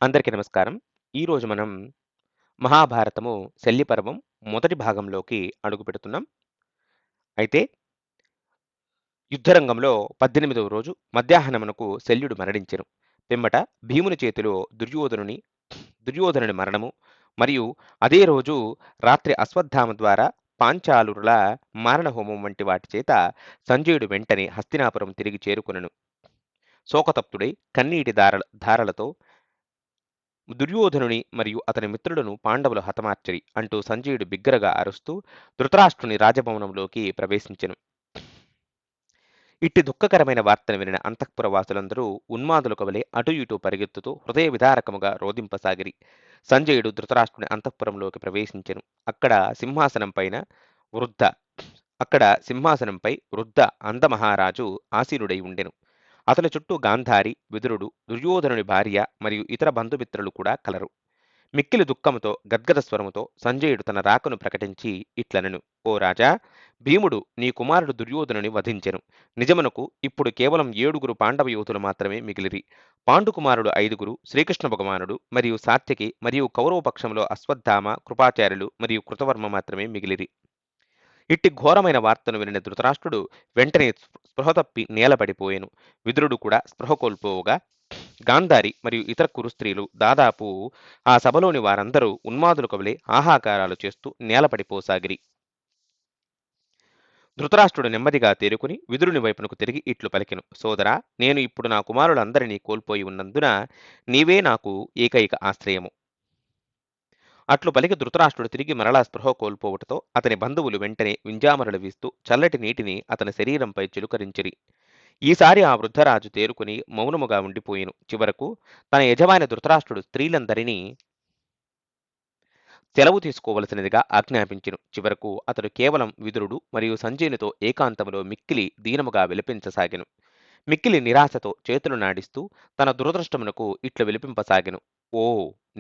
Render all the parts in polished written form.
అందరికీ నమస్కారం. ఈరోజు మనం మహాభారతము శల్యపర్వం మొదటి భాగంలోకి అడుగుపెడుతున్నాం. అయితే యుద్ధరంగంలో 18వ రోజు మధ్యాహ్నమునకు శల్యుడు మరణించెను. పిమ్మట భీముని చేతిలో దుర్యోధనుని మరణము మరియు అదే రోజు రాత్రి అశ్వత్థామ ద్వారా పాంచాలురుల మారణహోమం వంటి వాటి చేత సంజయుడు వెంటనే హస్తినాపురం తిరిగి చేరుకొనెను. శోకతప్తుడై కన్నీటి ధారలతో దుర్యోధనుని మరియు అతని మిత్రులను పాండవులు హతమార్చిరి అంటూ సంజయుడు బిగ్గరగా అరుస్తూ ధృతరాష్ట్రుని రాజభవనంలోకి ప్రవేశించెను. ఇట్టి దుఃఖకరమైన వార్తను వినిన అంతఃపుర వాసులందరూ ఉన్మాదులకు వలె అటు ఇటు పరిగెత్తుతూ హృదయ విదారకముగా రోదింపసాగిరి. సంజయుడు ధృతరాష్ట్రుని అంతఃపురంలోకి ప్రవేశించెను. వృద్ధ అక్కడ సింహాసనంపై వృద్ధ అందమహారాజు ఆసీనుడై ఉండెను. అతని చుట్టూ గాంధారి, విదురుడు, దుర్యోధనుని భార్య మరియు ఇతర బంధుమిత్రులు కూడా కలరు. మిక్కిలి దుఃఖముతో గద్గద స్వరముతో సంజయుడు తన రాకను ప్రకటించి ఇట్లనెను: ఓ రాజా, భీముడు నీ కుమారుడు దుర్యోధనుని వధించెను. నిజమునకు ఇప్పుడు కేవలం 7 పాండవ యోధులు మాత్రమే మిగిలిరి. పాండుకుమారుడు 5, శ్రీకృష్ణ భగవానుడు మరియు సాత్యకి మరియు కౌరవ పక్షంలో అశ్వత్థామ, కృపాచార్యులు మరియు కృతవర్మ మాత్రమే మిగిలిరి. ఇట్టి ఘోరమైన వార్తను వినిన ధృతరాష్ట్రుడు వెంటనే స్పృహ తప్పి నేలపడిపోయెను. విదురుడు కూడా స్పృహ కోల్పోవుగా గాంధారి మరియు ఇతర కురు స్త్రీలు దాదాపు ఆ సభలోని వారందరూ ఉన్మాదులకు వలె ఆహాకారాలు చేస్తూ నేలపడిపోసాగిరి. ధృతరాష్ట్రుడు నెమ్మదిగా తేరుకుని విదురుని వైపునకు తిరిగి ఇట్లు పలికెను: సోదరా, నేను ఇప్పుడు నా కుమారులందరినీ కోల్పోయి ఉన్నందున నీవే నాకు ఏకైక ఆశ్రయము. అట్లు పలికి ధృతరాష్ట్రుడు తిరిగి మరలా స్పృహ కోల్పోవటతో అతని బంధువులు వెంటనే వింజామరలు వీస్తూ చల్లటి నీటిని అతని శరీరంపై చిలుకరించిరి. ఈసారి ఆ వృద్ధరాజు తేరుకుని మౌనముగా ఉండిపోయెను. చివరకు తన యజమాని ధృతరాష్ట్రుడు స్త్రీలందరినీ సెలవు తీసుకోవలసినదిగా ఆజ్ఞాపించెను. చివరకు అతడు కేవలం విదురుడు మరియు సంజయునితో ఏకాంతములో మిక్కిలి దీనముగా విలపించసాగెను. మిక్కిలి నిరాశతో చేతులు నాడిస్తూ తన దురదృష్టమునకు ఇట్లు విలపింపసాగెను: ఓ,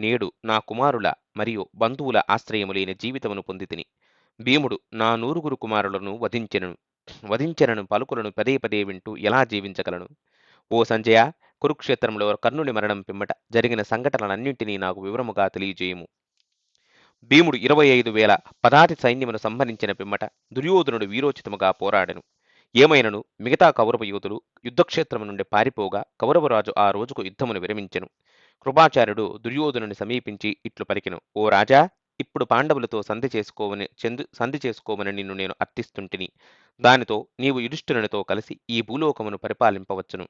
నేడు నా కుమారుల మరియు బంధువుల ఆశ్రయము లేని జీవితమును పొందితిని. భీముడు నా 100 కుమారులను వధించెనను పలుకులను పదే పదే వింటూ ఎలా జీవించగలను? ఓ సంజయ, కురుక్షేత్రంలో కర్ణుని మరణం పిమ్మట జరిగిన సంఘటనలన్నింటినీ నాకు వివరముగా తెలియజేయము. భీముడు 25,000 పదాతి సైన్యమును సంహరించిన పిమ్మట దుర్యోధనుడు వీరోచితముగా పోరాడెను. ఏమైనను మిగతా కౌరవ యోధులు యుద్ధక్షేత్రము నుండి పారిపోగా కౌరవరాజు ఆ రోజుకు యుద్ధమును విరమించెను. కృపాచార్యుడు దుర్యోధనుని సమీపించి ఇట్లు పలికెను: ఓ రాజా, ఇప్పుడు పాండవులతో సంధి చేసుకోమని నిన్ను నేను అర్థిస్తుంటిని. దానితో నీవు యుధిష్ఠిరునితో కలిసి ఈ భూలోకమును పరిపాలింపవచ్చును.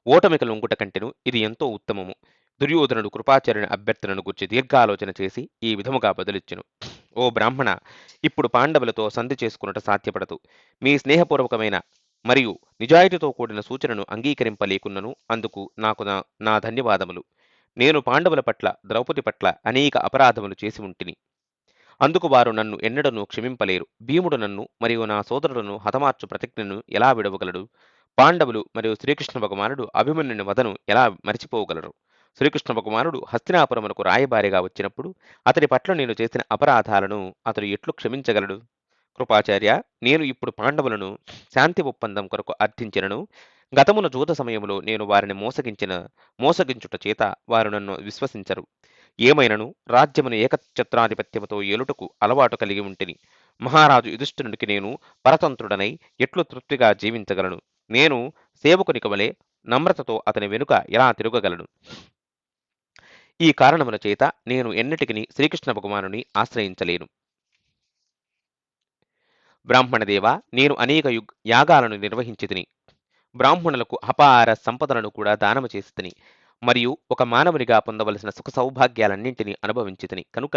ఓటమిక లొంగుట కంటెను ఇది ఎంతో ఉత్తమము. దుర్యోధనుడు కృపాచార్యుని అభ్యర్థనను గుర్చి దీర్ఘాలోచన చేసి ఈ విధముగా బదులిచ్చెను: ఓ బ్రాహ్మణ, ఇప్పుడు పాండవులతో సంధి చేసుకున్నట సాధ్యపడదు. మీ స్నేహపూర్వకమైన మరియు నిజాయితీతో కూడిన సూచనను అంగీకరింపలేకున్నను అందుకు నాకు నా ధన్యవాదములు. నేను పాండవుల పట్ల, ద్రౌపది పట్ల అనేక అపరాధములు చేసి ఉంటిని. అందుకు వారు నన్ను ఎన్నడనూ క్షమింపలేరు. భీముడు నన్ను మరియు నా సోదరులను హతమార్చు ప్రతిజ్ఞను ఎలా విడవగలడు? పాండవులు మరియు శ్రీకృష్ణ భగవానుడు అభిమన్యుని వధను ఎలా మరిచిపోగలరు? శ్రీకృష్ణ భగవానుడు హస్తినాపురమునకు రాయబారిగా వచ్చినప్పుడు అతడి పట్ల నేను చేసిన అపరాధాలను అతడు ఎట్లు క్షమించగలడు? కృపాచార్య, నేను ఇప్పుడు పాండవులను శాంతి ఒప్పందం కొరకు అర్థించినను గతమున జూద సమయంలో నేను వారిని మోసగించుట చేత వారు నన్ను విశ్వసించరు. ఏమైనను రాజ్యమును ఏకఛత్రాధిపత్యముతో ఏలుటకు అలవాటు కలిగి ఉంటిని. మహారాజు యుధిష్ఠిరునికి నేను పరతంత్రుడనై ఎట్లు తృప్తిగా జీవించగలను? నేను సేవకునికి వలె నమ్రతతో అతని వెనుక ఎలా తిరగగలను? ఈ కారణముల చేత నేను ఎన్నటికి శ్రీకృష్ణ భగవానుని ఆశ్రయించలేను. బ్రాహ్మణదేవ, నేను అనేక యాగాలను నిర్వహించితిని. బ్రాహ్మణులకు అపార సంపదలను కూడా దానము చేసితిని. మరియు ఒక మానవునిగా పొందవలసిన సుఖ సౌభాగ్యాలన్నింటినీ అనుభవించితిని. కనుక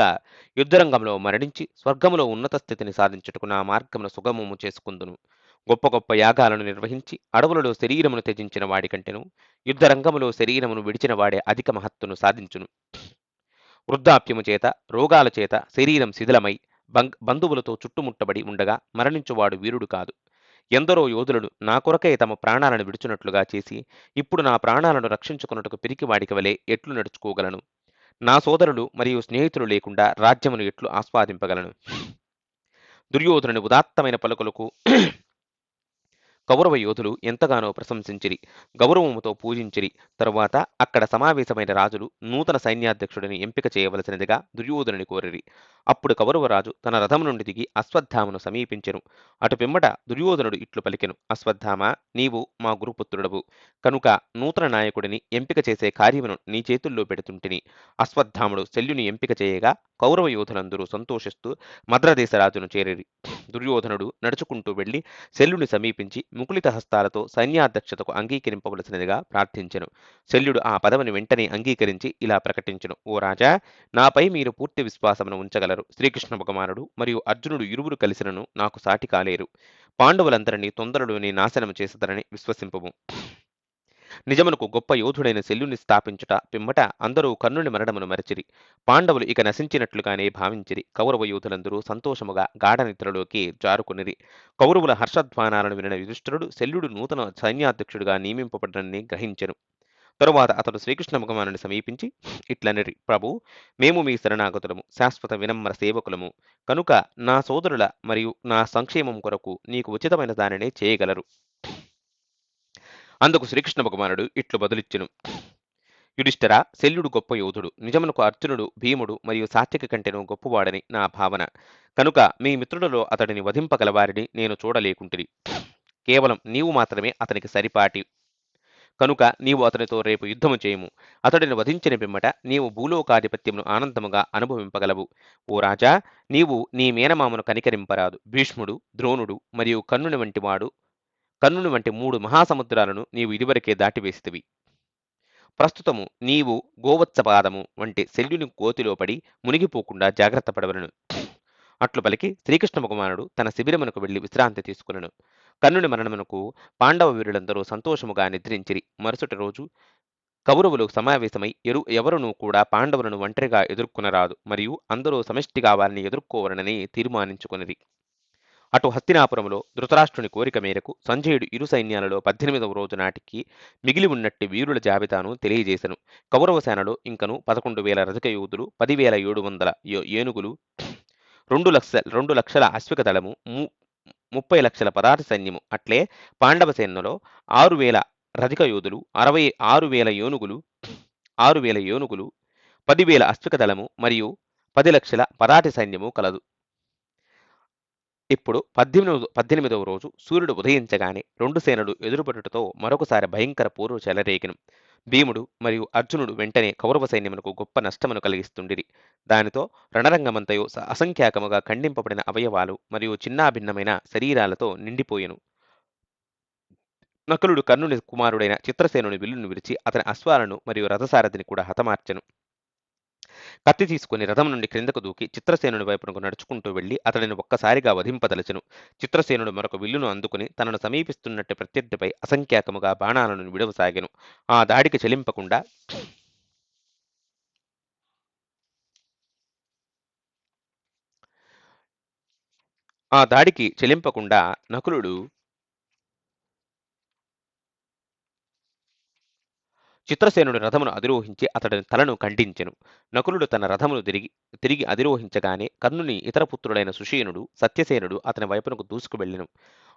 యుద్ధరంగంలో మరణించి స్వర్గములో ఉన్నత స్థితిని సాధించుటకు నా మార్గమును సుగమము చేసుకుందును. గొప్ప గొప్ప యాగాలను నిర్వహించి అడవులలో శరీరమును త్యజించిన వాడికంటెను యుద్ధరంగములో శరీరమును విడిచిన వాడే అధిక మహత్తును సాధించును. వృద్ధాప్యము చేత, రోగాల చేత శరీరం శిథిలమై బంధువులతో చుట్టుముట్టబడి ఉండగా మరణించువాడు వీరుడు కాదు. ఎందరో యోధులను నా కొరకై తమ ప్రాణాలను విడుచున్నట్లుగా చేసి ఇప్పుడు నా ప్రాణాలను రక్షించుకున్నట్టుకు పిరికివాడికి వలె ఎట్లు నడుచుకోగలను? నా సోదరులు మరియు స్నేహితులు లేకుండా రాజ్యమును ఎట్లు ఆస్వాదింపగలను? దుర్యోధనుని ఉదాత్తమైన పలుకులకు కౌరవ యోధులు ఎంతగానో ప్రశంసించిరి, గౌరవముతో పూజించిరి. తరువాత అక్కడ సమావేశమైన రాజులు నూతన సైన్యాధ్యక్షుడిని ఎంపిక చేయవలసినదిగా దుర్యోధనుని కోరిరి. అప్పుడు కౌరవరాజు తన రథం నుండి దిగి అశ్వత్థామను సమీపించెను. అటు పిమ్మట దుర్యోధనుడు ఇట్లు పలికెను: అశ్వత్థామ, నీవు మా గురుపుత్రుడవు కనుక నూతన నాయకుడిని ఎంపిక చేసే కార్యమును నీ చేతుల్లో పెడుతుంటిని. అశ్వత్థాముడు శల్యుని ఎంపిక చేయగా కౌరవ యోధులందరూ సంతోషిస్తూ మద్రదేశరాజును చేరిరి. దుర్యోధనుడు నడుచుకుంటూ వెళ్లి శల్యుని సమీపించి ముకుళిత హస్తాలతో సైన్యాధ్యక్షతకు అంగీకరింపవలసినదిగా ప్రార్థించెను. శల్యుడు ఆ పదవిని వెంటనే అంగీకరించి ఇలా ప్రకటించెను: ఓ రాజా, నాపై మీరు పూర్తి విశ్వాసమును ఉంచగలరు. శ్రీకృష్ణ భగవానుడు మరియు అర్జునుడు ఇరువురు కలిసినను నాకు సాటి కాలేరు. పాండవులందరినీ తొందరలోనే నాశనము చేసదరని విశ్వసింపము. నిజమునకు గొప్ప యోధుడైన శల్యుని స్థాపించుట పిమ్మట అందరూ కర్ణుని మరణమును మరచిరి. పాండవులు ఇక నశించినట్లుగానే భావించిరి. కౌరవ యోధులందరూ సంతోషముగా గాఢ నిద్రలోకి జారుకొనిరి. కౌరవుల హర్షధ్వానాలను వినిన యుధిష్ఠిరుడు శల్యుడు నూతన సైన్యాధ్యక్షుడిగా నియమింపబడనని గ్రహించెను. తరువాత అతడు శ్రీకృష్ణ భగవానుని సమీపించి ఇట్లనిరి: ప్రభు, మేము మీ శరణాగతులము, శాశ్వత వినమ్ర సేవకులము కనుక నా సోదరుల మరియు నా సంక్షేమం కొరకు నీకు ఉచితమైన దానినే చేయగలరు. అందుకు శ్రీకృష్ణ భగవానుడు ఇట్లు బదులిచ్చెను: యుధిష్ఠిరా, శల్యుడు గొప్ప యోధుడు. నిజమునకు అర్జునుడు, భీముడు మరియు సాత్యకి కంటెను గొప్పవాడని నా భావన. కనుక మీ మిత్రులలో అతడిని వధింపగలవారిని నేను చూడలేకుంటిని. కేవలం నీవు మాత్రమే అతనికి సరిపాటి కనుక నీవు అతనితో రేపు యుద్ధము చేయము. అతడిని వధించిన పిమ్మట నీవు భూలోకాధిపత్యమును ఆనందముగా అనుభవింపగలవు. ఓ రాజా, నీవు నీ మేనమామను కనికరింపరాదు. భీష్ముడు, ద్రోణుడు మరియు కర్ణుని వంటి 3 మహాసముద్రాలను నీవు ఇదివరకే దాటివేసితివి. ప్రస్తుతము నీవు గోవత్సపాదము వంటి శల్యుని కోతిలో పడి మునిగిపోకుండా జాగ్రత్త పడవలను. అట్లు పలికి శ్రీకృష్ణ భగవానుడు తన శిబిరమునకు వెళ్లి విశ్రాంతి తీసుకునెను. కర్ణుని మరణమునకు పాండవ వీరులందరూ సంతోషముగా నిద్రించిరి. మరుసటి రోజు కౌరవులు సమావేశమై ఎవరునూ కూడా పాండవులను ఒంటరిగా ఎదుర్కొనరాదు మరియు అందరూ సమష్టిగా వారిని ఎదుర్కోవలనని తీర్మానించుకొనిరి. అటు హస్తినాపురములో ధృతరాష్ట్రుని కోరిక మేరకు సంజయుడు ఇరు సైన్యాలలో 18వ రోజు నాటికి మిగిలి ఉన్నట్టి వీరుల జాబితాను తెలియజేశను. కౌరవ సేనలో ఇంకను 11,000 రజక యోధులు, 10,700 ఏనుగులు, 2 లక్షల అశ్విక దళము, 30 లక్షల పదార్థ సైన్యము. అట్లే పాండవ సేనలో 6,000 రజక యోధులు, 6,000 ఏనుగులు, 10,000 అశ్విక దళము మరియు 10 లక్షల పదాతి సైన్యము కలదు. ఇప్పుడు 18వ రోజు సూర్యుడు ఉదయించగానే 2 సేనలు ఎదురుపడుటతో మరొకసారి భయంకర పోరు చెలరేగిను. భీముడు మరియు అర్జునుడు వెంటనే కౌరవ సైన్యమునకు గొప్ప నష్టమును కలిగిస్తుండిరి. దానితో రణరంగమంతయు అసంఖ్యాకముగా ఖండింపబడిన అవయవాలు మరియు చిన్నాభిన్నమైన శరీరాలతో నిండిపోయెను. నకులుడు కర్ణుని కుమారుడైన చిత్రసేనుని విల్లును విరిచి అతని అశ్వాలను మరియు రథసారథిని కూడా హతమార్చెను. కత్తి తీసుకుని రథం నుండి క్రిందకు దూకి చిత్రసేనుని వైపునకు నడుచుకుంటూ వెళ్లి అతడిని ఒక్కసారిగా వధింపదలచెను. చిత్రసేనుడు మరొక విల్లును అందుకుని తనను సమీపిస్తున్నట్టు ప్రత్యర్థిపై అసంఖ్యాకముగా బాణాలను విడవసాగెను. ఆ దాడికి చెలింపకుండా నకులుడు చిత్రసేనుడి రథమును అధిరోహించి అతడిని తలను ఖండించెను. నకులుడు తన రథమును తిరిగి అధిరోహించగానే కర్ణుని ఇతర పుత్రుడైన సుషేనుడు, సత్యసేనుడు అతని వైపునకు దూసుకు వెళ్ళెను.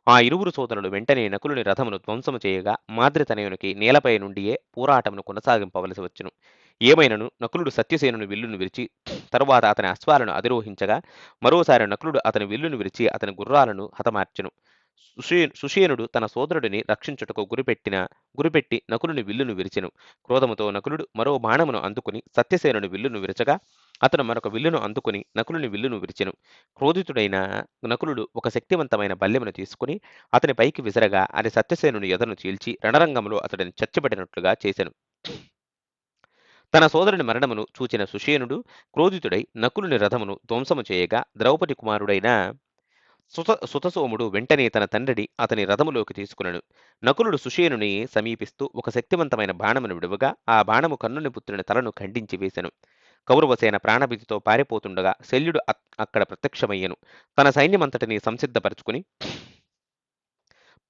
ఆ ఇరువురు సోదరులు వెంటనే నకులుని రథమును ధ్వంసము చేయగా మాద్రితనయునికి నేలపై నుండియే పోరాటమును కొనసాగింపవలసి వచ్చెను. ఏమైనను నకులుడు సత్యసేనుని విల్లును విరిచి తరువాత అతని అశ్వాలను అధిరోహించగా మరోసారి నకులుడు అతని విల్లును విరిచి అతని గుర్రాలను హతమార్చెను. సుషేనుడు తన సోదరుడిని రక్షించుటకు గురిపెట్టి నకులుని విల్లును విరిచెను. క్రోధముతో నకులుడు మరో బాణమును అందుకుని సత్యసేనుని విల్లును విరచగా అతను మరొక విల్లును అందుకుని నకులుని విల్లును విరిచెను. క్రోధితుడైన నకులుడు ఒక శక్తివంతమైన బల్లెమును తీసుకుని అతని పైకి విసరగా అది సత్యసేనుని ఎదను చీల్చి రణరంగంలో అతడిని చచ్చబడినట్లుగా చేసెను. తన సోదరుని మరణమును చూచిన సుషేనుడు క్రోధితుడై నకులుని రథమును ధ్వంసము చేయగా ద్రౌపది కుమారుడైన సుతసోముడు వెంటనే తన తండ్రిని అతని రథములోకి తీసుకునెను. నకులుడు సుషేనుని సమీపిస్తూ ఒక శక్తివంతమైన బాణమును విడువగా ఆ బాణము కర్ణుని పుత్రుని తలను ఖండించి వేసెను. కౌరవసేన ప్రాణభీతితో పారిపోతుండగా శల్యుడు అక్కడ ప్రత్యక్షమయ్యెను. తన సైన్యమంతటిని సంసిద్ధపరుచుకుని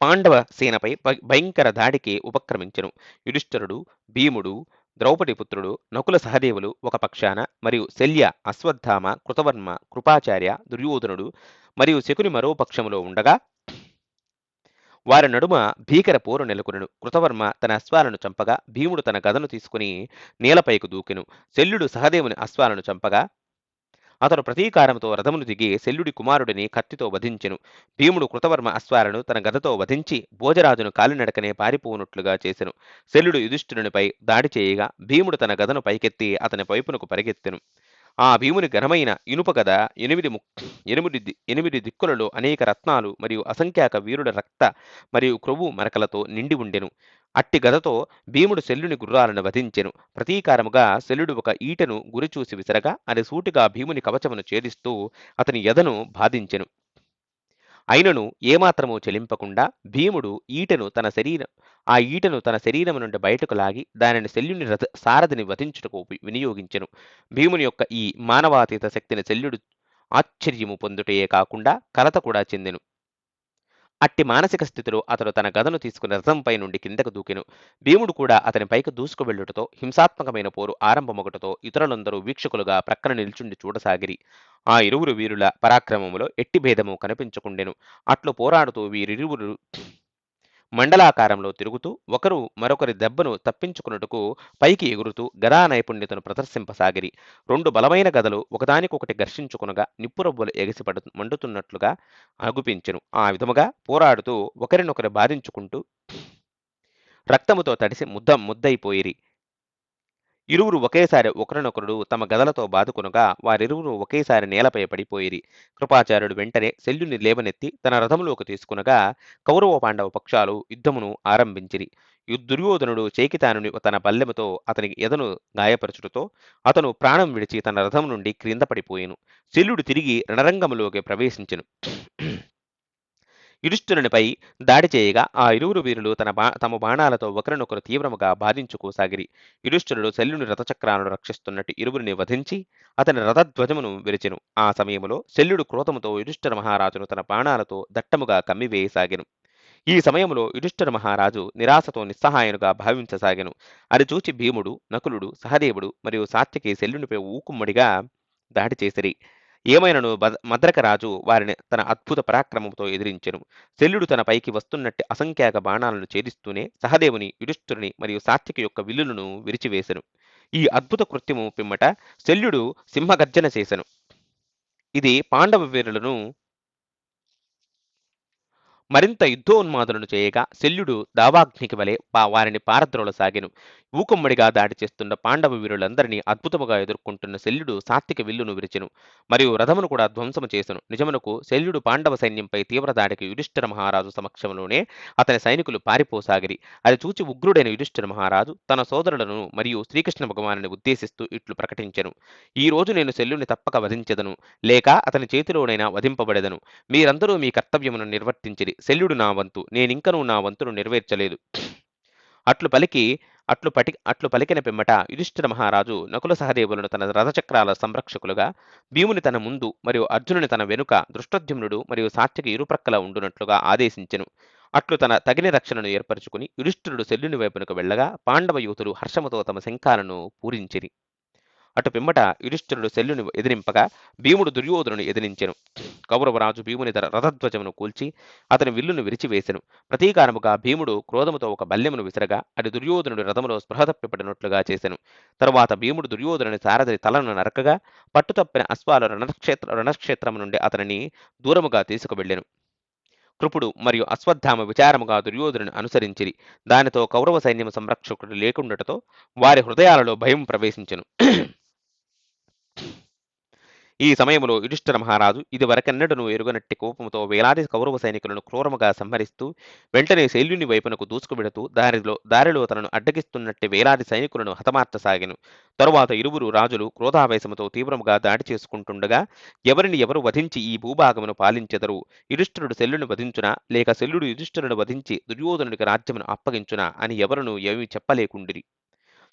పాండవ సేనపై భయంకర దాడికి ఉపక్రమించెను. యుధిష్ఠిరుడు, భీముడు, ద్రౌపది పుత్రుడు, నకుల సహదేవులు ఒక పక్షాన మరియు శల్య, అశ్వత్థామ, కృతవర్మ, కృపాచార్య, దుర్యోధనుడు మరియు శకుని మరో పక్షములో ఉండగా వారి నడుమ భీకర పోరు నెలకొనెను. కృతవర్మ తన అశ్వాలను చంపగా భీముడు తన గదను తీసుకుని నేలపైకి దూకెను. శల్యుడు సహదేవుని అశ్వాలను చంపగా అతడు ప్రతీకారముతో రథమును దిగి శల్యుడి కుమారుడిని కత్తితో వధించెను. భీముడు కృతవర్మ అశ్వాలను తన గదతో వధించి భోజరాజును కాలినడకనే పారిపోవునట్లుగా చేసెను. శల్యుడు యుధిష్ఠిరునిపై దాడి చేయగా భీముడు తన గదను పైకెత్తి అతని వైపునకు పరిగెత్తెను. ఆ భీముని ఘనమైన ఇనుప గద ఎనిమిది దిక్కులలో అనేక రత్నాలు మరియు అసంఖ్యాక వీరుల రక్త మరియు క్రొవ్వు మరకలతో నిండి ఉండెను. అట్టి గదతో భీముడు శల్యుని గుర్రాలను వధించెను. ప్రతీకారముగా శల్యుడు ఒక ఈటెను గురిచూసి విసరగా అది సూటిగా భీముని కవచమును ఛేదిస్తూ అతని ఎదను బాధించెను. అయినను ఏమాత్రమూ చెలింపకుండా భీముడు ఆ ఈటెను తన శరీరము నుండి బయటకు లాగి దానిని శల్యుని సారథిని వధించుటకు వినియోగించెను. భీముని యొక్క ఈ మానవాతీత శక్తిని శల్యుడు ఆశ్చర్యము పొందుటయే కాకుండా కలత కూడా చెందెను. అట్టి మానసిక స్థితిలో అతడు తన గదను తీసుకుని రథంపై నుండి కిందకు దూకెను. భీముడు కూడా అతని పైకి దూసుకువెళ్ళుటతో హింసాత్మకమైన పోరు ఆరంభమొగటతో ఇతరులందరూ వీక్షకులుగా ప్రక్కన నిల్చుండి చూడసాగిరి. ఆ ఇరువురు వీరుల పరాక్రమములో ఎట్టి భేదము కనిపించకుండెను. అట్లు పోరాడుతూ వీరిరువురు మండలాకారంలో తిరుగుతూ ఒకరు మరొకరి దెబ్బను తప్పించుకున్నట్టుకు పైకి ఎగురుతూ గదా నైపుణ్యతను ప్రదర్శింపసాగిరి. రెండు బలమైన గదలు ఒకదానికొకటి ఘర్షించుకునగా నిప్పురవ్వలు మండుతున్నట్లుగా అగుపించెను. ఆ విధముగా పోరాడుతూ ఒకరినొకరు బాధించుకుంటూ రక్తముతో తడిసి ముద్దయిపోయిరి. ఇరువురు ఒకేసారి ఒకరినొకరు తమ గదలతో బాదుకొనగా వారిరువురు ఒకేసారి నేలపై పడిపోయిరి. కృపాచార్యుడు వెంటనే శల్యుని లేవనెత్తి తన రథములోకి తీసుకునగా కౌరవ పాండవ పక్షాలు యుద్ధమును ఆరంభించిరి. దుర్యోధనుడు చేకితానుని తన బల్లెముతో అతని ఎదను గాయపరచుటతో అతను ప్రాణం విడిచి తన రథం నుండి క్రింద పడిపోయెను. శల్యుడు తిరిగి రణరంగములోకి ప్రవేశించెను. యుధిష్ఠిరునిపై దాడి చేయగా ఆ ఇరువురు వీరులు తమ బాణాలతో ఒకరినొకరు తీవ్రముగా బాధించుకోసాగిరి. యుధిష్ఠిరుడు శల్యుని రథచక్రాలను రక్షిస్తున్నట్టు ఇరువురిని వధించి అతని రథధ్వజమును విరిచెను. ఆ సమయములో శల్యుడు క్రోధముతో యుధిష్ఠిర మహారాజును తన బాణాలతో దట్టముగా కమ్మివేయసాగెను. ఈ సమయంలో యుధిష్ఠిర మహారాజు నిరాశతో నిస్సహాయనుగా భావించసాగెను. అది చూచి భీముడు, నకులుడు, సహదేవుడు మరియు సాత్యకి శల్యునిపై ఊకుమ్మడిగా దాడి చేసిరి. ఏమైనను మద్రకరాజు వారిని తన అద్భుత పరాక్రమంతో ఎదిరించెను. శల్యుడు తన పైకి వస్తున్నట్టు అసంఖ్యాక బాణాలను ఛేదిస్తూనే సహదేవుని, యుధిష్ఠిరుని మరియు సాత్యకి యొక్క విల్లులను విరిచివేశెను. ఈ అద్భుత కృత్యము పిమ్మట శల్యుడు సింహగర్జన చేసెను. ఇది పాండవ వీరులను మరింత యుద్ధోన్మాదులను చేయగా శల్యుడు దావాగ్నికి వలె వారిని పారద్రోలసాగెను. ఊకుమ్మడిగా దాడి చేస్తున్న పాండవ వీరులందరినీ అద్భుతముగా ఎదుర్కొంటున్న శల్యుడు సాత్విక విల్లును విరిచెను మరియు రథమును కూడా ధ్వంసము చేసెను. నిజమునకు శల్యుడు పాండవ సైన్యంపై తీవ్ర దాడికి యుధిష్ఠిర మహారాజు సమక్షంలోనే అతని సైనికులు పారిపోసాగిరి. అది చూచి ఉగ్రుడైన యుధిష్ఠిర మహారాజు తన సోదరులను మరియు శ్రీకృష్ణ భగవానుని ఉద్దేశిస్తూ ఇట్లు ప్రకటించెను. ఈ రోజు నేను శల్యుని తప్పక వధించెదను, లేక అతని చేతిలోనైనా వధింపబడెదను. మీరందరూ మీ కర్తవ్యమును నిర్వర్తించిరి. శల్యుడు నా వంతు, నేనింకనూ నా వంతును నెరవేర్చలేదు. అట్లు పలికిన పిమ్మట యుధిష్ఠిర మహారాజు నకుల సహదేవులను తన రథచక్రాల సంరక్షకులుగా, భీముని తన ముందు మరియు అర్జునుని తన వెనుక, దృష్టద్యుమ్నుడు మరియు సాత్యకి ఇరుప్రక్కల ఉండునట్లుగా ఆదేశించెను. అట్లు తన తగిన రక్షణను ఏర్పరచుకుని యుధిష్ఠిరుడు శల్యుని వైపునకు వెళ్ళగా పాండవ యూతులు హర్షముతో తమ శంఖాలను పూరించిరి. అటు పిమ్మట యుధిష్ఠిరుడు శల్యుని ఎదిరింపగా భీముడు దుర్యోధనుని ఎదిరించెను. కౌరవరాజు భీముని రథధ్వజమును కూల్చి అతని విల్లును విరిచివేసెను. ప్రతీకారముగా భీముడు క్రోధముతో ఒక బల్లెమును విసరగా అది దుర్యోధనుడి రథములో స్పృహ తప్పిపడినట్లుగా చేసెను. తరువాత భీముడు దుర్యోధనుని సారథి తలను నరకగా పట్టుతప్పిన అశ్వాలు రణక్షేత్రము నుండి అతనిని దూరముగా తీసుకువెళ్ళెను. కృపుడు మరియు అశ్వత్థామ విచారముగా దుర్యోధనుని అనుసరించిరి. దానితో కౌరవ సైన్యము సంరక్షకుడు లేకుండటతో వారి హృదయాలలో భయం ప్రవేశించెను. ఈ సమయంలో యుధిష్ఠిర మహారాజు ఇది వరకెన్నడను ఎరుగనట్టి కోపముతో వేలాది కౌరవ సైనికులను క్రూరముగా సంహరిస్తూ వెంటనే శల్యుని వైపునకు దూసుకువెడుతూ దారిలో తనను అడ్డగిస్తున్నట్టి వేలాది సైనికులను హతమార్చసాగెను. తరువాత ఇరువురు రాజులు క్రోధావేశముతో తీవ్రముగా దాడి చేసుకుంటుండగా ఎవరిని ఎవరు వధించి ఈ భూభాగమును పాలించెదరు? యుధిష్ఠిరుడు శల్యుని వధించునా, లేక శల్యుడు యుధిష్ఠిరుని వధించి దుర్యోధనుడికి రాజ్యమును అప్పగించునా అని ఎవరును ఏమీ చెప్పలేకుండిరి.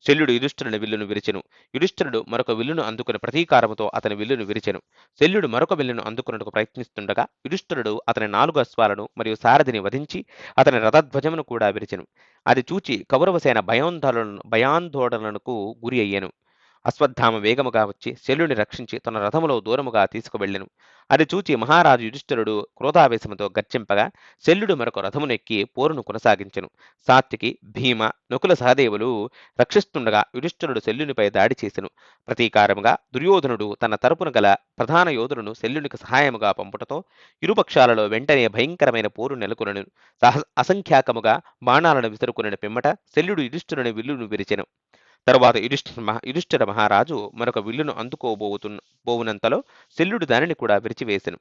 శల్యుడు యుధిష్ఠిరుని విల్లును విరిచెను. యుధిష్ఠిరుడు మరొక విల్లును అందుకుని ప్రతీకారముతో అతని విల్లును విరిచెను. శల్యుడు మరొక విల్లును అందుకున్నట్టుకు ప్రయత్నిస్తుండగా యుధిష్ఠిరుడు అతని 4 అశ్వాలను మరియు సారథిని వధించి అతని రథధ్వజమును కూడా విరిచెను. అది చూచి కౌరవసేన భయాందోళనకు గురి అయ్యెను. అశ్వత్థామ వేగముగా వచ్చి శల్యుని రక్షించి తన రథములో దూరముగా తీసుకువెళ్ళెను. అది చూచి మహారాజు యుధిష్ఠిరుడు క్రోధావేశముతో గర్జింపగా శల్యుడు మరొక రథమునెక్కి పోరును కొనసాగించెను. సాత్వికి, భీమ, నకుల సహదేవులు రక్షిస్తుండగా యుధిష్ఠిరుడు శల్యునిపై దాడి చేసెను. ప్రతీకారముగా దుర్యోధనుడు తన తరపున గల ప్రధాన యోధులను శల్యునికి సహాయముగా పంపుటతో ఇరుపక్షాలలో వెంటనే భయంకరమైన పోరు నెలకొనెను. అసంఖ్యాకముగా బాణాలను విసురుకుని పిమ్మట శల్యుడు యుధిష్ఠిరుని విల్లును విరిచెను. తరువాత యుధిష్ఠిర మహారాజు మరొక విల్లును బోవునంతలో శల్యుడు దానిని కూడా విరిచివేసెను.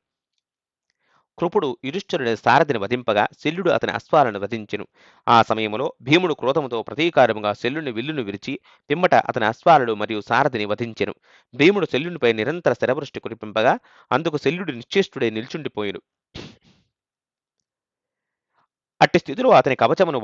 కృపుడు యుధిష్ఠిరుని సారథిని వధింపగా శల్యుడు అతని అశ్వాలను వధించెను. ఆ సమయంలో భీముడు క్రోధముతో ప్రతీకారముగా శల్యుని విల్లును విరిచి పిమ్మట అతని అశ్వాలను మరియు సారథిని వధించెను. భీముడు శల్యునిపై నిరంతర శరవృష్టి కురిపింపగా అందుకు శల్యుడు నిశ్చేష్టుడై నిల్చుండిపోయెను. అట్టి స్థితిలో అతని కవచమును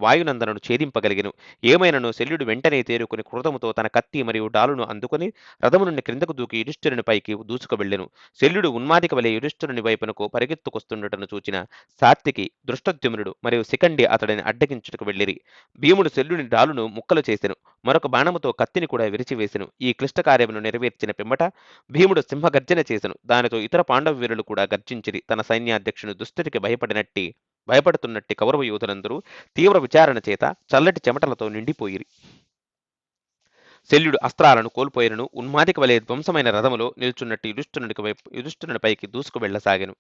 వాయునందనను ఛేదింపగలిగెను. ఏమైనను శల్యుడు వెంటనే తేరుకుని క్రోధముతో తన కత్తి మరియు డాలును అందుకుని రథము నుండి క్రిందకు దూకి యుధిష్ఠిరుని పైకి దూసుకువెళ్ళెను. శల్యుడు ఉన్మాదిక వలె యుధిష్ఠిరుని వైపునకు పరిగెత్తుకొస్తుండటను చూచిన సాత్వికి, దృష్టద్యుమ్నుడు మరియు శిఖండి అతడిని అడ్డగించుటకు వెళ్ళిరి. భీముడు శల్యుని డాలును ముక్కలు చేసెను. మరొక బాణముతో కత్తిని కూడా విరిచివేసెను. ఈ క్లిష్ట కార్యమును నెరవేర్చిన పిమ్మట భీముడు సింహగర్జన చేసెను. దానితో ఇతర పాండవ వీరులు కూడా గర్జించిరి. తన సైన్యాధ్యక్షుని దుస్థితికి భయపడుతున్నట్టి కౌరవ యోధులందరూ తీవ్ర విచారణ చేత చల్లటి చెమటలతో నిండిపోయిరి. శల్యుడు అస్త్రాలను కోల్పోయినను ఉన్మాదిక వలె ధ్వంసమైన రథములో నిల్చున్నట్టు యుధిష్ఠిరునిపైకి దూసుకు వెళ్లసాగెను.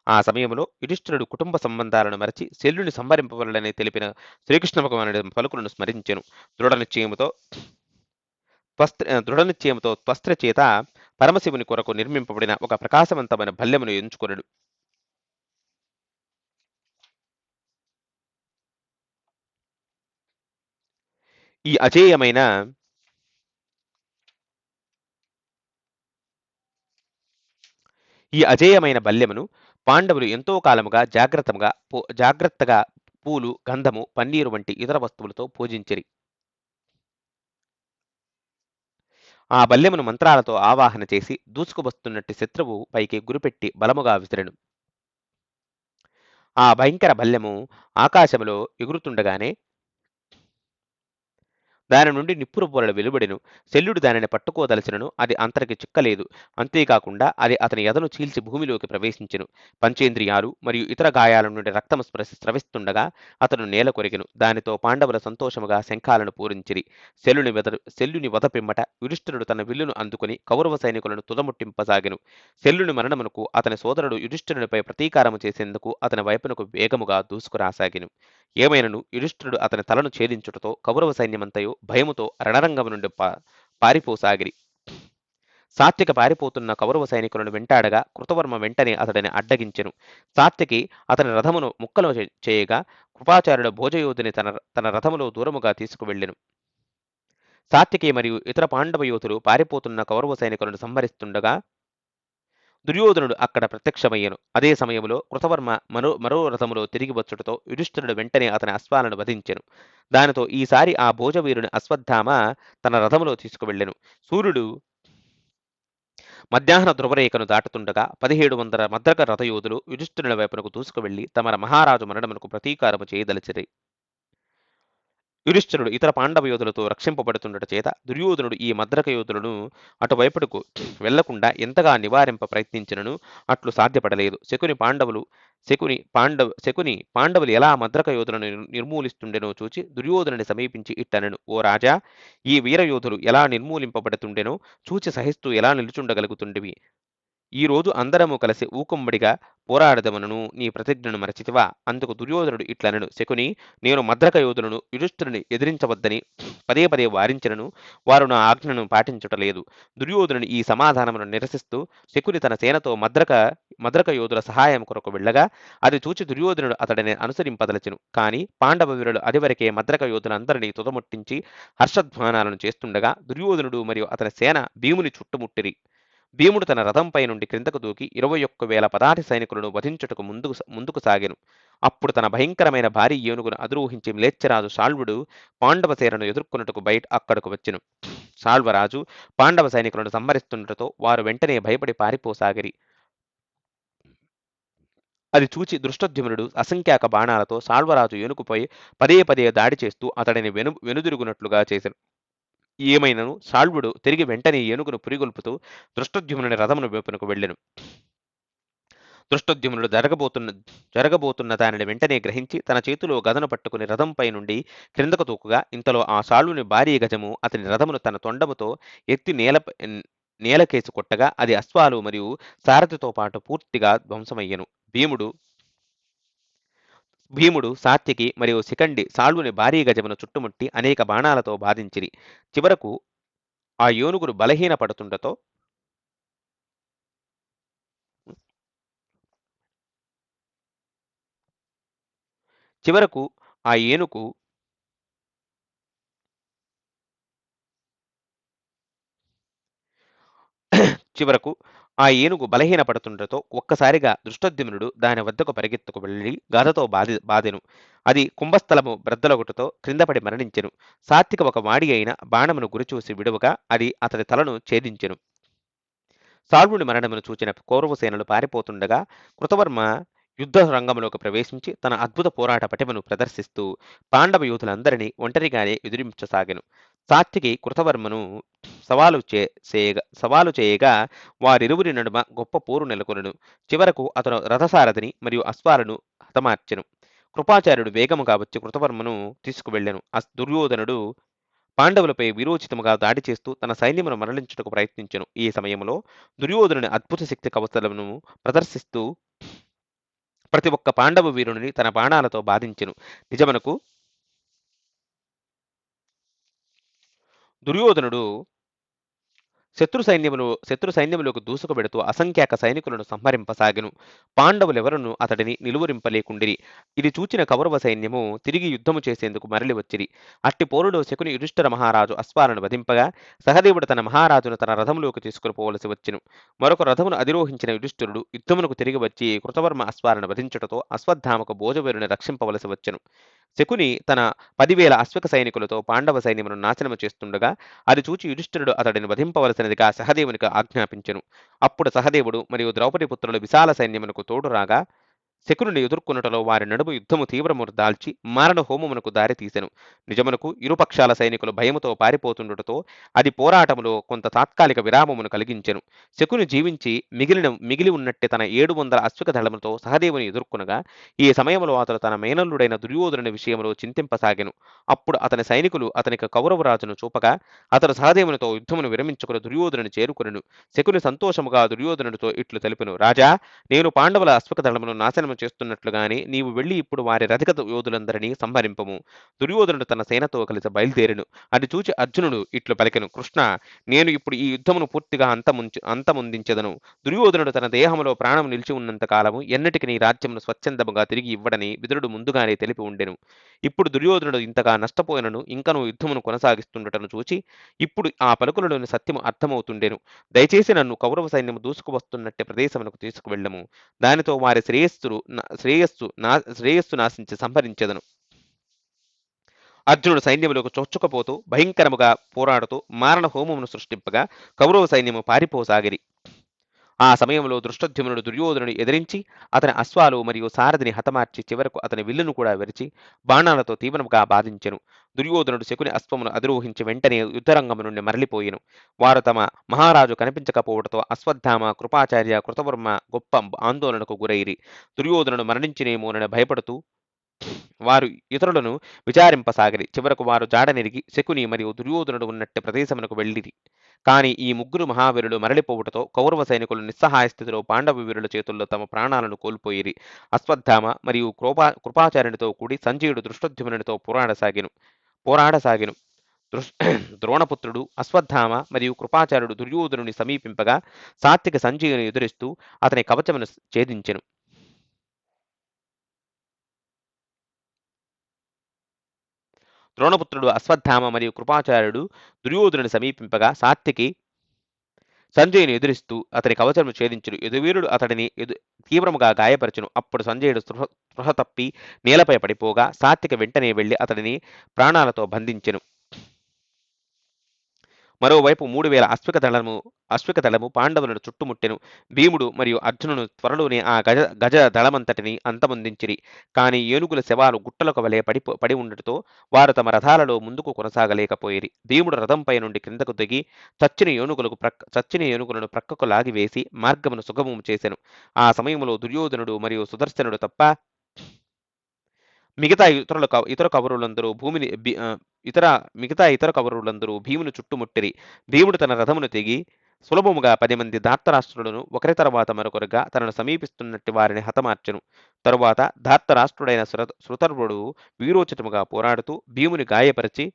ఆ సమయంలో యుధిష్ఠిరుడు కుటుంబ సంబంధాలను మరచి శల్యుని సంహరింపవలనని తెలిపిన శ్రీకృష్ణ భగవానుడి పలుకులను స్మరించెను. దృఢనిశ్చయముతో త్వస్త్ర చేత పరమశివుని కొరకు నిర్మింపబడిన ఒక ప్రకాశవంతమైన భల్లెమును ఎంచుకొనెను. ఈ అజేయమైన బల్యమును పాండవులు ఎంతో కాలముగా జాగ్రత్తగా పూలు, గంధము, పన్నీరు వంటి ఇతర వస్తువులతో పూజించిరి. ఆ బల్యమును మంత్రాలతో ఆవాహన చేసి దూసుకువస్తున్నట్టు శత్రువు పైకి గురిపెట్టి బలముగా విసిరెను. ఆ భయంకర బల్యము ఆకాశములో ఎగురుతుండగానే దాని నుండి నిప్పురు పొరలు వెలువడెను. శల్యుడు దానిని పట్టుకోదలచినను అది అంతటికి చిక్కలేదు. అంతేకాకుండా అది అతని ఎదను చీల్చి భూమిలోకి ప్రవేశించెను. పంచేంద్రియాలు మరియు ఇతర గాయాల నుండి రక్తము స్రవిస్తుండగా అతను నేల కొరిగెను. దానితో పాండవుల సంతోషముగా శంఖాలను పూరించిరి. శల్యుని వధ పిమ్మట యుధిష్ఠిరుడు తన విల్లును అందుకుని కౌరవ సైనికులను తుదముట్టింపసాగెను. శల్యుని మరణమునకు అతని సోదరుడు యుధిష్ఠిరునిపై ప్రతీకారము చేసేందుకు అతని వైపునకు వేగముగా దూసుకురాసాగెను. ఏమైనను యుధిష్ఠిరుడు అతని తలను ఛేదించుటతో కౌరవ సైన్యమంతయు భయముతో రణరంగము నుండి పారిపోసాగిరి. సాత్విక పారిపోతున్న కౌరవ సైనికులను వెంటాడగా కృతవర్మ వెంటనే అతడిని అడ్డగించెను. సాత్వికి అతని రథమును ముక్కలు చేయగా కృపాచార్యుడు భోజయోధుని తన రథములో దూరముగా తీసుకువెళ్ళెను. సాత్వికి మరియు ఇతర పాండవ యోధులు పారిపోతున్న కౌరవ సైనికులను సంహరిస్తుండగా దుర్యోధనుడు అక్కడ ప్రత్యక్షమయ్యను. అదే సమయంలో కృతవర్మ మరో రథములో తిరిగి వచ్చుటతో యుధిష్ఠిరుడు వెంటనే అతని అశ్వాలను వధించెను. దానితో ఈసారి ఆ భోజవీరుని అశ్వత్థామ తన రథములో తీసుకువెళ్ళెను. సూర్యుడు మధ్యాహ్న ధ్రువరేఖను దాటుతుండగా 1700 మద్రక రథయోధులు యుధిష్ఠిరుని వైపునకు దూసుకువెళ్లి తమ మహారాజు మరణమునకు ప్రతీకారము చేయదలిచిరి. యుధిష్ఠిరుడు ఇతర పాండవ యోధులతో రక్షింపబడుతుండట చేత దుర్యోధనుడు ఈ మద్రక యోధులను అటువైపుకు వెళ్లకుండా ఎంతగా నివారింప ప్రయత్నించినను అట్లు సాధ్యపడలేదు. శకుని పాండవులు ఎలా మద్రక యోధులను నిర్మూలిస్తుండెనో చూచి దుర్యోధనుని సమీపించి ఇట్టనెను: ఓ రాజా, ఈ వీరయోధులు ఎలా నిర్మూలింపబడుతుండెనో చూచి సహిస్తూ ఎలా నిలుచుండగలుగుతుండివి? ఈ రోజు అందరము కలిసి ఊకుమ్మడిగా పోరాడదమనను నీ ప్రతిజ్ఞను మరచితివా? అందుకు దుర్యోధనుడు ఇట్లనెను: శకుని, నేను మద్రక యోధులను యుధిష్ఠిరుని ఎదిరించవద్దని పదే పదే వారించినను వారు నా ఆజ్ఞను పాటించుటలేదు. దుర్యోధనుని ఈ సమాధానమును నిరసిస్తూ శకుని తన సేనతో మద్రక యోధుల సహాయం కొరకు వెళ్ళగా అది చూచి దుర్యోధనుడు అతడిని అనుసరింపదలచెను. కాని పాండవ వీరులు అదివరకే మద్రక యోధులందరినీ తుదముట్టించి హర్షధ్వానాలను చేస్తుండగా దుర్యోధనుడు మరియు అతని సేన భీముని చుట్టుముట్టిరి. భీముడు తన రథంపై నుండి క్రిందకు దూకి 21,000 పదాతి సైనికులను వధించుటకు ముందుకు సాగెను. అప్పుడు తన భయంకరమైన భారీ ఏనుగును అధిరోహించి మ్లేచ్ఛరాజు శాల్వుడు పాండవ సేనను ఎదుర్కొనుటకు అక్కడకు వచ్చెను. శాల్వరాజు పాండవ సైనికులను సంహరిస్తుండటంతో వారు వెంటనే భయపడి పారిపోసాగిరి. అది చూచి దృష్టద్యుమ్నుడు అసంఖ్యాక బాణాలతో శాల్వరాజు ఏనుగుపై పదే పదే దాడి చేస్తూ అతడిని వెనుదిరుగునట్లుగా చేసెను. ఏమైనను సాల్వుడు తిరిగి వెంటనే ఏనుగును పురిగొల్పుతూ దృష్టద్యుమ్నుని రథమును వైపునకు వెళ్ళెను. దృష్టద్యుమ్నుడు జరగబోతున్న దానిని వెంటనే గ్రహించి తన చేతిలో గదను పట్టుకుని రథంపై నుండి క్రిందకు తూకుగా ఇంతలో ఆ సాల్వుని భారీ గజము అతని రథమును తన తొండముతో ఎత్తి నేలకేసి కొట్టగా అది అశ్వాలు మరియు సారథితో పాటు పూర్తిగా ధ్వంసమయ్యెను. భీముడు సాత్యకి మరియు శిఖండి సాల్వుని భారీ గజమును చుట్టుముట్టి అనేక బాణాలతో బాధించిరి. చివరకు ఆ ఏనుగులు బలహీనపడుతుండతో చివరకు ఆ ఏనుగు చివరకు ఆ ఏనుగు బలహీనపడుతుండటంతో ఒక్కసారిగా దృష్టద్యుమ్నుడు దాని వద్దకు పరిగెత్తుకు వెళ్ళి గదతో బాదెను. అది కుంభస్థలము బ్రద్దలొకటితో క్రిందపడి మరణించెను. సాత్విక ఒక వాడి అయిన బాణమును గురిచూసి విడువగా అది అతని తలను ఛేదించెను. సాల్వుని మరణమును చూచిన కౌరవసేనలు పారిపోతుండగా కృతవర్మ యుద్ధ రంగంలోకి ప్రవేశించి తన అద్భుత పోరాట పటిమను ప్రదర్శిస్తూ పాండవ యోధులందరినీ ఒంటరిగానే ఎదురించసాగెను. సాత్వికి కృతవర్మను సవాలు చేయగా వారిరువురి నడుమ గొప్ప పోరు నెలకొనెను. చివరకు అతను రథసారథిని మరియు అశ్వాలను హతమార్చెను. కృపాచార్యుడు వేగముగా వచ్చి కృతవర్మను తీసుకువెళ్ళెను. దుర్యోధనుడు పాండవులపై వీరోచితముగా దాడి చేస్తూ తన సైన్యమును మరలించుటకు ప్రయత్నించెను. ఈ సమయంలో దుర్యోధనుని అద్భుత శక్తి కవచలను ప్రదర్శిస్తూ ప్రతి ఒక్క పాండవ వీరుని తన బాణాలతో బాధించెను. నిజమునకు దుర్యోధనుడు శత్రు సైన్యములోకి దూసుకువెడుతూ అసంఖ్యాక సైనికులను సంహరింపసాగెను. పాండవులెవరను అతడిని నిలువరింపలేకుండిరి. ఇది చూచిన కౌరవ సైన్యము తిరిగి యుద్ధము చేసేందుకు మరలి వచ్చిరి. అట్టి పోరులో శకుని యుధిష్ఠిర మహారాజు అశ్వాలను వధింపగా సహదేవుడు తన మహారాజును తన రథములోకి తీసుకుని పోవలసి వచ్చెను. మరొక రథమును అధిరోహించిన యుధిష్ఠిరుడు యుద్ధమునకు తిరిగి వచ్చి కృతవర్మ అశ్వాలను వధించుటతో అశ్వత్థామకు భోజవీరుని రక్షింపవలసి వచ్చెను. శకుని తన 10,000 అశ్విక సైనికులతో పాండవ సైన్యమును నాశనము చేస్తుండగా అది చూచి యుధిష్ఠిరుడు అతడిని వధింపవలసినదిగా సహదేవునికి ఆజ్ఞాపించెను. అప్పుడు సహదేవుడు మరియు ద్రౌపది పుత్రుల విశాల సైన్యమునకు తోడు రాగా శకునుని ఎదుర్కొనుటలో వారి నడుము యుద్ధము తీవ్రము దాల్చి మారణ హోమమునకు దారి తీసెను. నిజమునకు ఇరుపక్షాల సైనికులు భయముతో పారిపోతుండటతో అది పోరాటములో కొంత తాత్కాలిక విరామమును కలిగించెను. శకుని జీవించి మిగిలి ఉన్నట్టే తన 700 అశ్విక దళములతో సహదేవుని ఎదుర్కొనగా ఈ సమయంలో అతడు తన మేనల్లుడైన దుర్యోధనుని విషయంలో చింతింపసాగెను. అప్పుడు అతని సైనికులు అతనికి కౌరవరాజును చూపగా అతడు సహదేవునితో యుద్ధమును విరమించుకుని దుర్యోధనుని చేరుకొనెను. శకుని సంతోషముగా దుర్యోధనుడితో ఇట్లు తెలిపెను. రాజా, నేను పాండవుల అశ్విక దళమును నాశనము చేస్తున్నట్లుగాని నీవు వెళ్లి ఇప్పుడు వారి రథిక యోధులందరినీ సంహరింపము. దుర్యోధనుడు తన సేనతో కలిసి బయలుదేరెను. అది చూచి అర్జునుడు ఇట్లు పలికెను. కృష్ణ, నేను ఇప్పుడు ఈ యుద్ధమును పూర్తిగా అంతమొందించెదను. దుర్యోధనుడు తన దేహములో ప్రాణం నిలిచి ఉన్నంత కాలము ఎన్నటికి నీ రాజ్యమును స్వచ్ఛందముగా తిరిగి ఇవ్వడని విదురుడు ముందుగానే తెలిపి ఉండెను. ఇప్పుడు దుర్యోధనుడు ఇంతగా నష్టపోయినను ఇంకనూ యుద్ధమును కొనసాగిస్తుండటను చూచి ఇప్పుడు ఆ పలుకులలోని సత్యము అర్థమవుతుండెను. దయచేసి నన్ను కౌరవ సైన్యము దూసుకువస్తున్నట్టే ప్రదేశమునకు తీసుకువెళ్ళము. దానితో వారి శ్రేయస్సు నాశించి సంహరించెదను. అర్జునుడు సైన్యములకు చొచ్చుకపోతూ భయంకరముగా పోరాడుతూ మారణ హోమమును సృష్టింపగా కౌరవ సైన్యము పారిపోసాగిరి. ఆ సమయంలో దృష్టద్యుమ్నుడు దుర్యోధనుడు ఎదిరించి అతని అశ్వాలు మరియు సారథిని హతమార్చి చివరకు అతని విల్లును కూడా విరిచి బాణాలతో తీవ్రముగా బాధించెను. దుర్యోధనుడు శకుని అశ్వమును అధిరోహించి వెంటనే యుద్ధరంగము నుండి మరలిపోయెను. వారు తమ మహారాజు కనిపించకపోవడంతో అశ్వత్థామ, కృపాచార్య, కృతవర్మ గొప్ప ఆందోళనకు గురైరి. దుర్యోధనుడు మరణించినేమోనని భయపడుతూ వారు ఇతరులను విచారింపసాగిరి. చివరకు వారు జాడనెరిగి శకుని మరియు దుర్యోధనుడు ఉన్నట్టు ప్రదేశమునకు వెళ్ళిరి. కాని ఈ ముగ్గురు మహావీరులు మరలిపోవుటతో కౌరవ సైనికులు నిస్సహాయ స్థితిలో పాండవ వీరుల చేతుల్లో తమ ప్రాణాలను కోల్పోయిరి. అశ్వత్థామ మరియు కృపాచార్యునితో కూడి సంజయుడు దృష్టద్యుమ్నునితో పోరాడసాగెను. ద్రోణపుత్రుడు అశ్వత్థామ మరియు కృపాచార్యుడు దుర్యోధనుని సమీపింపగా సాత్విక సంజయుని ఎదురిస్తూ అతని కవచమును ఛేదించెను. ద్రోణపుత్రుడు అశ్వత్థామ మరియు కృపాచార్యుడు దుర్యోధనుని సమీపింపగా సాత్వికి సంజయుని ఎదురిస్తూ అతని కవచము ఛేదించును. యదువీరుడు అతడిని తీవ్రముగా గాయపరచును. అప్పుడు సంజయుడు స్పృహ తప్పి నేలపై పడిపోగా సాత్విక వెంటనే వెళ్లి అతడిని ప్రాణాలతో బంధించెను. మరోవైపు 3000 అశ్విక దళము పాండవులను చుట్టుముట్టెను. భీముడు మరియు అర్జునుడు త్వరలోనే ఆ గజ దళమంతటిని అంతమొందించిరి. కాని ఏనుగుల శవాలు గుట్టలకు వలె పడి ఉండటంతో వారు తమ రథాలలో ముందుకు కొనసాగలేకపోయిరి. భీముడు రథంపై నుండి క్రిందకు దిగి చచ్చిన ఏనుగులను ప్రక్కకు లాగివేసి మార్గమును సుగమము చేసెను. ఆ సమయంలో దుర్యోధనుడు మరియు సుదర్శనుడు తప్ప మిగతా ఇతర కౌరవులందరూ ఇతర కౌరవులందరూ భీముని చుట్టుముట్టిరి. భీముడు తన రథమును తెగి సులభముగా 10 మంది ధార్తరాష్ట్రులను ఒకరి తర్వాత మరొకరుగా తనను సమీపిస్తున్నట్టి వారిని హతమార్చెను. తరువాత ధార్తరాష్ట్రుడైన శృతర్వుడు వీరోచితముగా పోరాడుతూ భీముని గాయపరిచి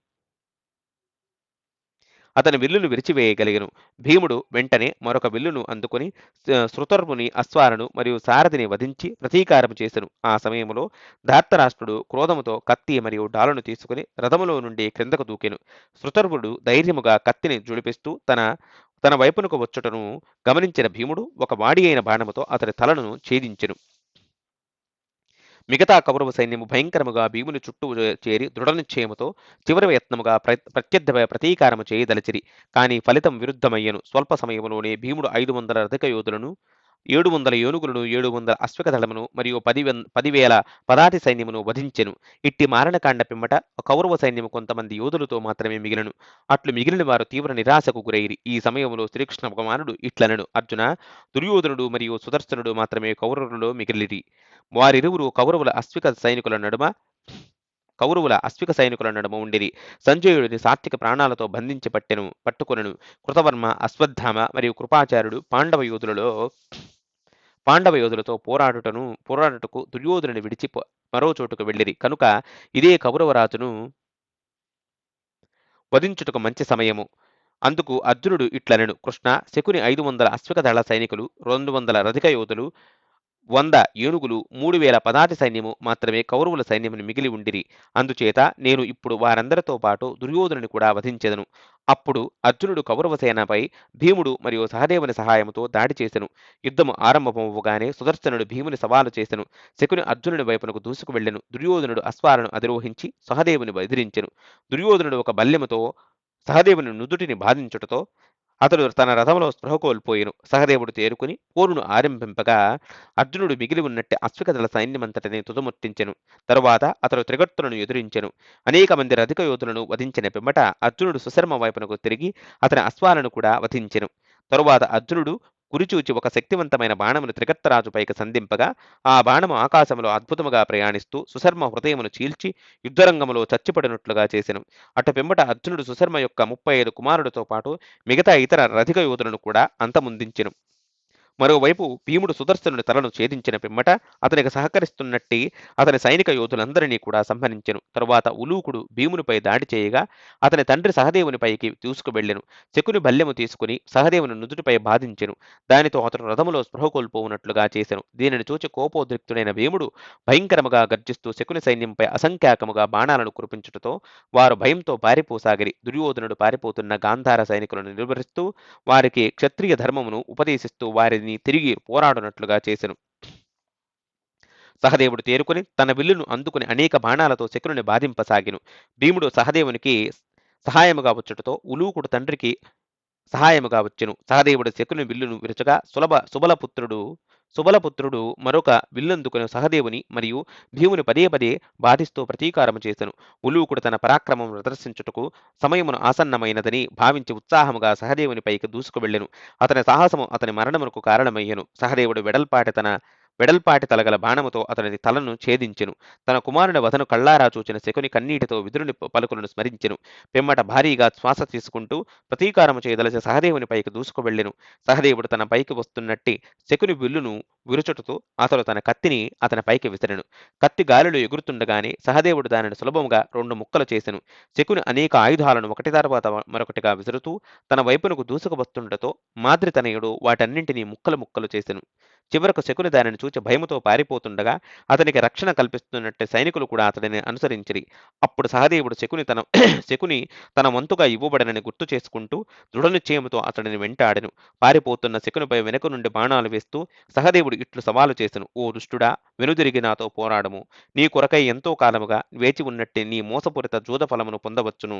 అతని విల్లును విరిచివేయగలిగెను. భీముడు వెంటనే మరొక విల్లును అందుకొని శృతర్వుని అశ్వాలను మరియు సారథిని వధించి ప్రతీకారము చేసెను. ఆ సమయంలో ధార్తరాష్ట్రుడు క్రోధముతో కత్తి మరియు డాలును తీసుకుని రథములో నుండి క్రిందకు దూకెను. శృతర్వుడు ధైర్యముగా కత్తిని జుడిపిస్తూ తన వైపునకు వచ్చుటను గమనించిన భీముడు ఒక వాడి అయిన బాణముతో అతని తలను ఛేదించెను. మిగతా కౌరవ సైన్యము భయంకరముగా భీముని చుట్టూ చేరి దృఢనిశ్చయముతో చివరి యత్నముగా ప్రతీకారము చేయదలచిరి. కాని ఫలితం విరుద్ధమయ్యను. స్వల్ప సమయములోనే భీముడు 500 రథిక యోధులను 700 ఏనుగులను 700 అశ్విక దళమును మరియు 10,000 పదాతి సైన్యమును వధించెను. ఇట్టి మారణకాండ పిమ్మట కౌరవ సైన్యము కొంతమంది యోధులతో మాత్రమే మిగిలను. అట్లు మిగిలిన వారు తీవ్ర నిరాశకు గురైరి. ఈ సమయంలో శ్రీకృష్ణ భగవానుడు ఇట్లనెను: అర్జున, దుర్యోధనుడు మరియు సుదర్శనుడు మాత్రమే కౌరవులలో మిగిలిరి. వారిరువురు కౌరవుల అశ్విక సైనికుల నడుమ ఉండిరి. సంజయుడిని సాత్విక ప్రాణాలతో బంధించి పట్టుకొనెను. కృతవర్మ, అశ్వత్థామ మరియు కృపాచార్యుడు పాండవ యోధులతో పోరాడుటకు దుర్యోధనుని విడిచి మరో చోటుకు వెళ్ళిరి. కనుక ఇదే కౌరవరాజును వధించుటకు మంచి సమయము. అందుకు అర్జునుడు ఇట్లనెను: కృష్ణ, శకుని 500 అశ్విక దళ సైనికులు, 200 రథిక యోధులు, 100 ఏనుగులు, 3000 పదాతి సైన్యము మాత్రమే కౌరవుల సైన్యమును మిగిలి ఉండిరి. అందుచేత నేను ఇప్పుడు వారందరితో పాటు దుర్యోధనుని కూడా వధించెదను. అప్పుడు అర్జునుడు కౌరవ సేనపై భీముడు మరియు సహదేవుని సహాయముతో దాడి చేసెను. యుద్ధము ఆరంభమవుగానే సుదర్శనుడు భీముని సవాలు చేసెను. శకుని అర్జునుడి వైపునకు దూసుకు వెళ్ళెను. దుర్యోధనుడు అశ్వాలను అధిరోహించి సహదేవుని ఎదిరించెను. దుర్యోధనుడు ఒక బల్యముతో సహదేవుని నుదుటిని బాధించుటతో అతడు తన రథంలో స్పృహ కోల్పోయెను. సహదేవుడు తేరుకుని పోరును ఆరంభింపగా అర్జునుడు మిగిలి ఉన్నట్టు అశ్విక దళ సైన్యమంతటిని తుదముట్టించెను. తరువాత అతడు త్రిగర్తులను ఎదురించెను. అనేక మంది రథిక యోధులను వధించిన పిమ్మట అర్జునుడు సుశర్మ వైపునకు తిరిగి అతని అశ్వాలను కూడా వధించెను. తరువాత అర్జునుడు గురిచూచి ఒక శక్తివంతమైన బాణమును త్రిగర్తరాజుపైకి సంధింపగా ఆ బాణము ఆకాశంలో అద్భుతముగా ప్రయాణిస్తూ సుశర్మ హృదయమును చీల్చి యుద్ధరంగములో చచ్చిపడినట్లుగా చేసెను. అటు పిమ్మట అర్జునుడు సుశర్మ యొక్క 35 కుమారులతో పాటు మిగతా ఇతర రథిక యోధులను కూడా అంతమొందించెను. మరోవైపు భీముడు సుదర్శనుని తలను ఛేదించిన పిమ్మట అతనికి సహకరిస్తున్నట్టి అతని సైనిక యోధులందరినీ కూడా సంహరించెను. తరువాత ఉలూకుడు భీమునిపై దాడి చేయగా అతని తండ్రి సహదేవునిపైకి తీసుకువెళ్ళెను. శకుని బల్యము తీసుకుని సహదేవుని నుదుటిపై బాధించెను. దానితో అతడు రథములో స్పృహ కోల్పోవునట్లుగా చేసెను. దీనిని చూచి కోపోద్రిక్తుడైన భీముడు భయంకరముగా గర్జిస్తూ శకుని సైన్యంపై అసంఖ్యాకముగా బాణాలను కురిపించుటతో వారు భయంతో పారిపోసాగిరి. దుర్యోధనుడు పారిపోతున్న గాంధార సైనికులను నిలువరిస్తూ వారికి క్షత్రియ ధర్మమును ఉపదేశిస్తూ వారిని తిరిగి పోరాడునట్లుగా చేసెను. సహదేవుడు తేరుకుని తన విల్లును అందుకుని అనేక బాణాలతో శకుని బాధింపసాగిను. భీముడు సహదేవునికి సహాయముగా వచ్చుటతో ఉలూకుడు తండ్రికి సహాయముగా వచ్చెను. సహదేవుడు శకుని విల్లును విరచగా సుబలపుత్రుడు మరొక విల్లందుకుని సహదేవుని మరియు భీముని పదే బాధిస్తూ ప్రతీకారము చేసెను. ఉలూకుడు తన పరాక్రమం ప్రదర్శించుటకు సమయమును ఆసన్నమైనదని భావించి ఉత్సాహముగా సహదేవుని పైకి దూసుకు వెళ్ళెను. అతని సాహసము అతని మరణమునకు కారణమయ్యెను. సహదేవుడు వెడల్పాటి తలగల బాణముతో అతని తలను ఛేదించెను. తన కుమారుని వధను కళ్ళారా చూచిన శకుని కన్నీటితో విదురుని పలుకులను స్మరించెను. పిమ్మట భారీగా శ్వాస తీసుకుంటూ ప్రతీకారము చేయదలసి సహదేవుని పైకి దూసుకు వెళ్ళెను. సహదేవుడు తన పైకి వస్తున్నట్టి శకుని విల్లును విరుచుటతో అతడు తన కత్తిని అతని పైకి విసిరెను. కత్తి గాలిలో ఎగురుతుండగానే సహదేవుడు దానిని సులభముగా 2 ముక్కలు చేసెను. శకుని అనేక ఆయుధాలను ఒకటి తర్వాత మరొకటిగా విసురుతూ తన వైపునకు దూసుకు వస్తుండటతో మాద్రితనయుడు వాటన్నింటినీ ముక్కలు చేసెను. చివరకు శకుని దానిని చూచి భయముతో పారిపోతుండగా అతనికి రక్షణ కల్పిస్తున్నట్టు సైనికులు కూడా అతడిని అనుసరించిరి. అప్పుడు సహదేవుడు శకుని తన వంతుగా ఇవ్వబడనని గుర్తు చేసుకుంటూ దృఢనిశ్చయముతో అతడిని వెంటాడెను. పారిపోతున్న శకునిపై వెనుక నుండి బాణాలు వేస్తూ సహదేవుడు ఇట్లు సవాలు చేసెను: ఓ దుష్టుడా, వెనుదిరిగి నాతో పోరాడము. నీ కొరకై ఎంతో కాలముగా వేచి ఉన్నట్టే నీ మోసపూరిత జూద ఫలమును పొందవచ్చును.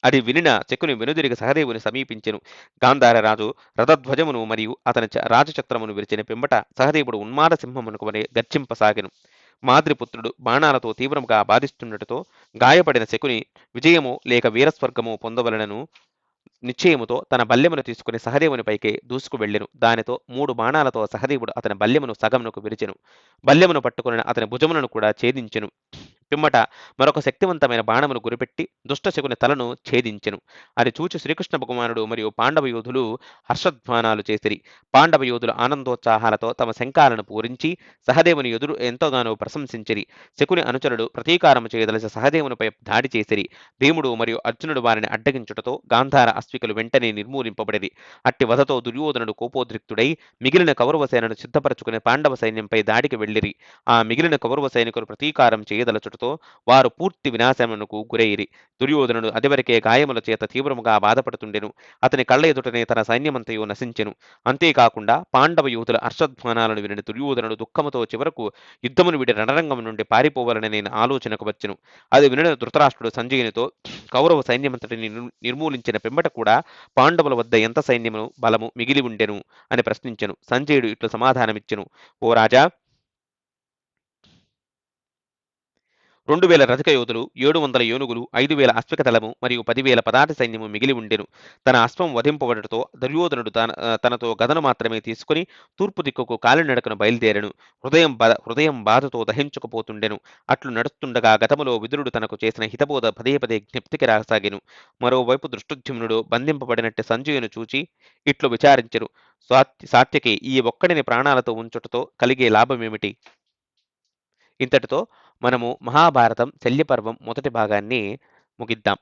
అది వినిన శకుని వెనుదిరిగి సహదేవుని సమీపించెను. గాంధార రాజు రథధ్వజమును మరియు అతని రాజచక్రమును విరిచిన పిమ్మట సహదేవుడు ఉన్మాద సింహమునకు వలె గర్జింపసాగెను. మాద్రిపుత్రుడు బాణాలతో తీవ్రముగా బాధిస్తున్నట్టుతో గాయపడిన శకుని విజయము లేక వీరస్వర్గము పొందవలనను నిశ్చయముతో తన బల్లెమును తీసుకుని సహదేవునిపైకి దూసుకు వెళ్ళెను. దానితో 3 బాణాలతో సహదేవుడు అతని బల్లెమును సగమునకు విరిచెను. బల్లెమును పట్టుకుని అతని భుజములను కూడా ఛేదించెను. పిమ్మట మరొక శక్తివంతమైన బాణమును గురిపెట్టి దుష్టశకుని తలను ఛేదించెను. అది చూచి శ్రీకృష్ణ భగవానుడు మరియు పాండవ యోధులు హర్షధ్వానాలు చేసిరి. పాండవ యోధులు ఆనందోత్సాహాలతో తమ శంఖాలను పూరించి సహదేవుని ఎదురు ఎంతోగానో ప్రశంసించిరి. శకుని అనుచరుడు ప్రతీకారము చేయదలసి సహదేవునిపై దాడి చేసిరి. భీముడు మరియు అర్జునుడు వారిని అడ్డగించుటతో గాంధార అశ్వికులు వెంటనే నిర్మూలింపబడిరి. అట్టి వధతో దుర్యోధనుడు కోపోద్రిక్తుడై మిగిలిన కౌరవ సేనను సిద్ధపరచుకుని పాండవ సైన్యంపై దాడికి వెళ్ళిరి. ఆ మిగిలిన కౌరవ సైనికులు ప్రతీకారం చేయదలచుటతో వారు పూర్తి వినాశమునకు గురైరి. దుర్యోధనుడు అదివరకే గాయముల చేత తీవ్రముగా బాధపడుతుండెను. అతని కళ్ళ ఎదుటనే తన సైన్యమంతయు నశించెను. అంతేకాకుండా పాండవ యూతుల హర్షధ్వానాలను వినిన దుర్యోధనుడు దుఃఖముతో చివరకు యుద్ధమును విడి రణరంగం నుండి పారిపోవాలని నేను ఆలోచనకు వచ్చెను. అది వినిన ధృతరాష్ట్రుడు సంజయునితో కౌరవ సైన్యమంతటిని నిర్మూలించిన పిమ్మట కూడా పాండవుల వద్ద ఎంత సైన్యమును బలము మిగిలి ఉండెను అని ప్రశ్నించెను. సంజయుడు ఇట్లు సమాధానమిచ్చెను. ఓ రాజా, 2000 రథిక యోధులు, 700 ఏనుగులు, 5000 అశ్విక దళము మరియు 10,000 పదాతి సైన్యము మిగిలి ఉండెను. తన అశ్వం వధింపబడుటతో దుర్యోధనుడు తనతో గదను మాత్రమే తీసుకుని తూర్పు దిక్కుకు కాలినడకను బయలుదేరెను. హృదయం బాధతో దహించుకుపోతుండెను. అట్లు నడుస్తుండగా గతములో విదురుడు తనకు చేసిన హితబోధ పదే పదే జ్ఞప్తికి రాసాగెను. మరోవైపు దృష్టోద్యుమ్నుడు బంధింపబడినట్టు సంజయును చూచి ఇట్లు విచారించెను. సాత్యకి ఈ ఒక్కడిని ప్రాణాలతో ఉంచుటతో కలిగే లాభమేమిటి? ఇంతటితో మనము మహాభారతం శల్యపర్వం మొదటి భాగాన్ని ముగిద్దాం.